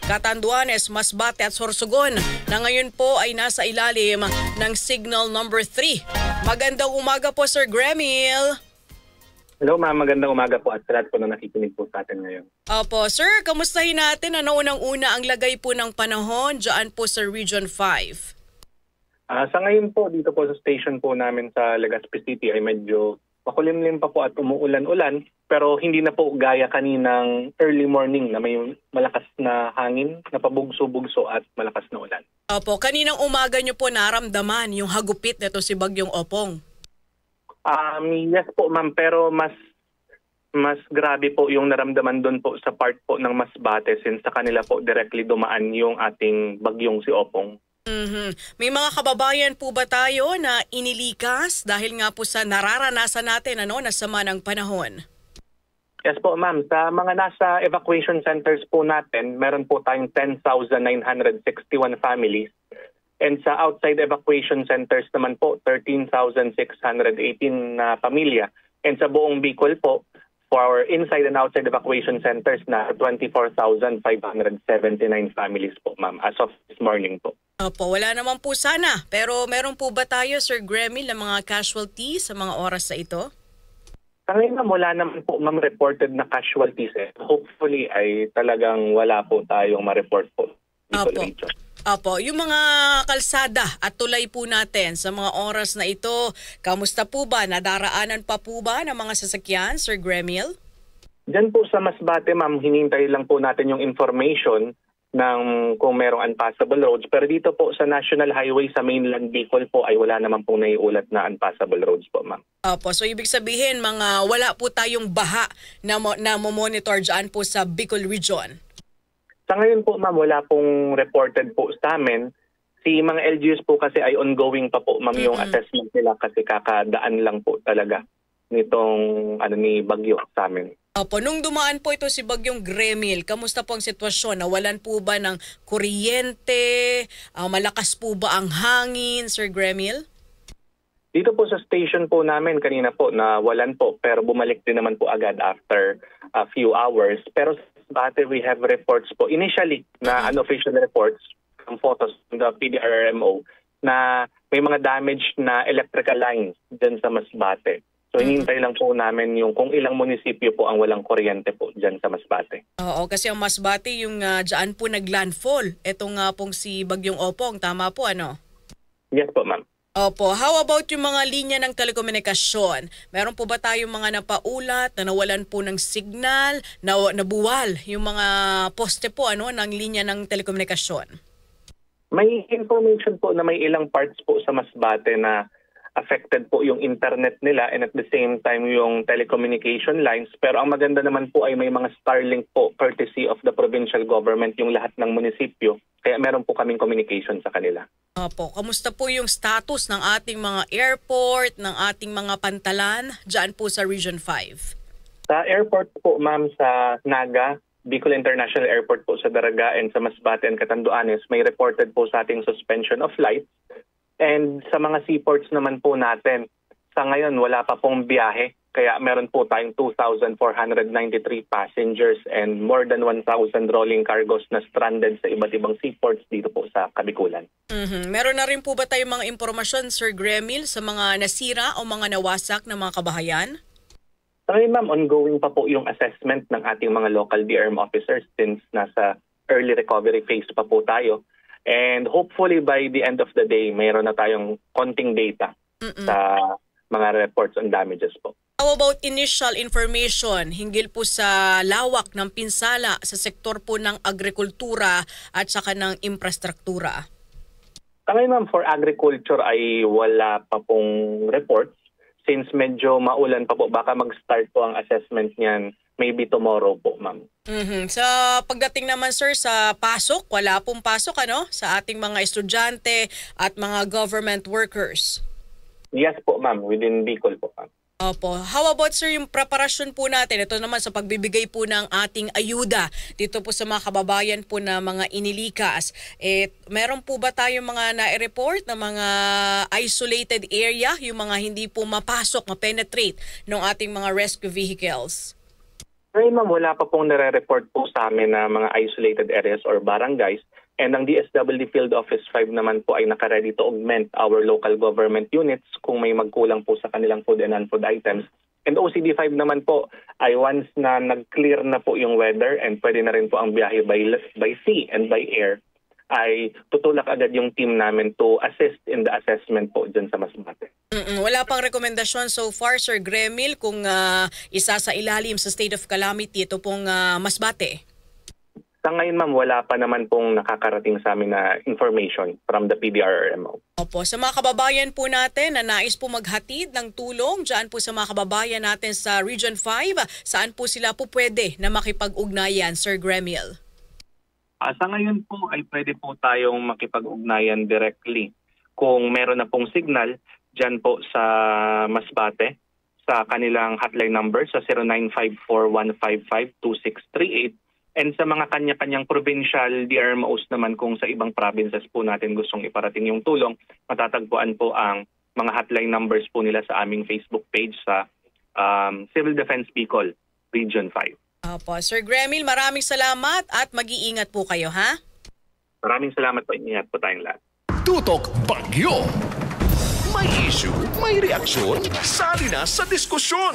Catanduanes, Masbate at Sorsogon na ngayon po ay nasa ilalim ng Signal number 3. Magandang umaga po, Sir Gremil. Hello ma'am, magandang umaga po at sa lahat po na nakikinig po sa atin ngayon. Opo, sir, kamustahin natin unang-una ang lagay po ng panahon dyan po sa Region 5? Sa ngayon po, dito po sa station po namin sa Legazpi City ay medyo makulimlim pa po at umuulan-ulan, pero hindi na po gaya kaninang early morning na may malakas na hangin, na pabugso-bugso at malakas na ulan. Opo, kaninang umaga nyo po naramdaman yung hagupit nito si Bagyong Opong? Yes po ma'am, pero mas grabe po yung naramdaman doon po sa part po ng Masbate since sa kanila po directly dumaan yung ating bagyong si Opong. May mga kababayan po ba tayo na inilikas dahil nga po sa nararanasan natin na sama ng panahon? Yes po ma'am, sa mga nasa evacuation centers po natin, meron po tayong 10,961 families. And sa outside evacuation centers naman po, 13,618 na pamilya. And sa buong Bicol po, for inside and outside evacuation centers na 24,579 families po ma'am as of this morning po. Opo, wala naman po sana. Pero meron po ba tayo, Sir Gremil, ng mga casualties sa mga oras na ito? Sa ngayon ma'am, wala naman po ma'am reported na casualties. Hopefully ay talagang wala po tayong ma-report po. Opo, yung mga kalsada at tulay po natin sa mga oras na ito, kamusta po ba? Nadaraanan pa po ba ng mga sasakyan, Sir Gremil? Diyan po sa Masbate ma'am, hinintay lang po natin yung information ng kung merong unpassable roads. Pero dito po sa National Highway sa mainland Bicol po ay wala naman pong naiulat na unpassable roads po ma'am. Opo, so ibig sabihin wala po tayong baha na monitor dyan po sa Bicol Region? Sa ngayon po ma'am, wala pong reported po sa amin. Si mga LGUs po kasi ay ongoing pa po ma'am yung assessment nila kasi kakadaan lang po talaga nitong ni Bagyo sa amin. Opo, nung dumaan po ito si Bagyong Gremil, kamusta po ang sitwasyon? Nawalan po ba ng kuryente? Malakas po ba ang hangin, Sir Gremil? Dito po sa station po namin kanina po nawalan po pero bumalik din naman po agad after a few hours. Pero sa Masbate we have reports po initially na unofficial reports from photos from the PDRMO na may mga damage na electrical lines dyan sa Masbate. So hinihintay lang po namin yung kung ilang munisipyo po ang walang kuryente po dyan sa Masbate. Oo, kasi ang Masbate yung dyan po naglandfall. Ito nga pong si Bagyong Opong, tama po ano? Yes po ma'am. Opo, how about yung mga linya ng telekomunikasyon? Meron po ba tayong mga napaulat na nawalan po ng signal, nabuwal yung mga poste po ng linya ng telekomunikasyon? May information po na may ilang parts po sa Masbate na affected po yung internet nila and at the same time yung telecommunication lines. Pero ang maganda naman po ay may mga Starlink po courtesy of the provincial government yung lahat ng munisipyo. Kaya meron po kaming communication sa kanila. Opo, kamusta po yung status ng ating mga airport, ng ating mga pantalan dyan po sa Region 5? Sa airport po ma'am sa Naga, Bicol International Airport po sa Daraga and sa Masbate and Catanduanes, may reported po sa ating suspension of flights. And sa mga seaports naman po natin, sa ngayon wala pa pong biyahe. Kaya meron po tayong 2,493 passengers and more than 1,000 rolling cargos na stranded sa iba't ibang seaports dito po sa Kabikulan. Meron na rin po ba tayong mga impormasyon, Sir Gremil, sa mga nasira o mga nawasak na mga kabahayan? Sa ngayon ma'am, ongoing pa po yung assessment ng ating mga local DRM officers since nasa early recovery phase pa po tayo. And hopefully by the end of the day, mayroon na tayong konting data sa mga reports on damages po. How about initial information hinggil po sa lawak ng pinsala sa sektor po ng agrikultura at saka ng infrastruktura? Sa ngayon ma'am, for agriculture ay wala pa pong reports since medyo maulan pa po. Baka mag-start po ang assessment niyan maybe tomorrow po ma'am. Sa pagdating naman sir sa pasok, wala pong pasok sa ating mga estudyante at mga government workers? Yes po ma'am, within Bicol po ma'am. Opo. How about sir yung preparasyon po natin? Ito naman sa pagbibigay po ng ating ayuda dito po sa mga kababayan po na mga inilikas. Meron po ba tayong mga na-report na mga isolated area, yung mga hindi po mapasok, ma-penetrate ng ating mga rescue vehicles? Ngayon ma'am, wala pa pong nare-report po sa amin na mga isolated areas or barangays. And ang DSWD Field Office 5 naman po ay naka-ready to augment our local government units kung may magkulang po sa kanilang food and non-food items. And OCD 5 naman po ay once na nag-clear na po yung weather and pwede na rin po ang biyahe by sea and by air, ay tutulak agad yung team namin to assist in the assessment po dyan sa Masbate. Wala pang rekomendasyon so far, Sir Gremil, kung isa sa ilalim sa state of calamity ito pong Masbate? Sa ngayon ma'am, wala pa naman pong nakakarating sa amin na information from the PDRRMO. Opo, sa mga kababayan po natin na nais po maghatid ng tulong dyan po sa mga kababayan natin sa Region 5, saan po sila po pwede na makipag-ugnayan, Sir Gremil? Sa ngayon po ay pwede po tayong makipag-ugnayan directly. Kung meron na pong signal dyan po sa Masbate, sa kanilang hotline number sa 0954-155-2638. And sa mga kanya-kanyang provincial DRMOs naman kung sa ibang provinces po natin gustong iparating yung tulong, matatagpuan po ang mga hotline numbers po nila sa aming Facebook page sa Civil Defense Bicol, Region 5. Opo, Sir Gremil, maraming salamat at mag-iingat po kayo, ha? Maraming salamat po. Ingat po tayong lahat. Tutok Bagyo. May issue, may reaksyon, sali na sa diskusyon.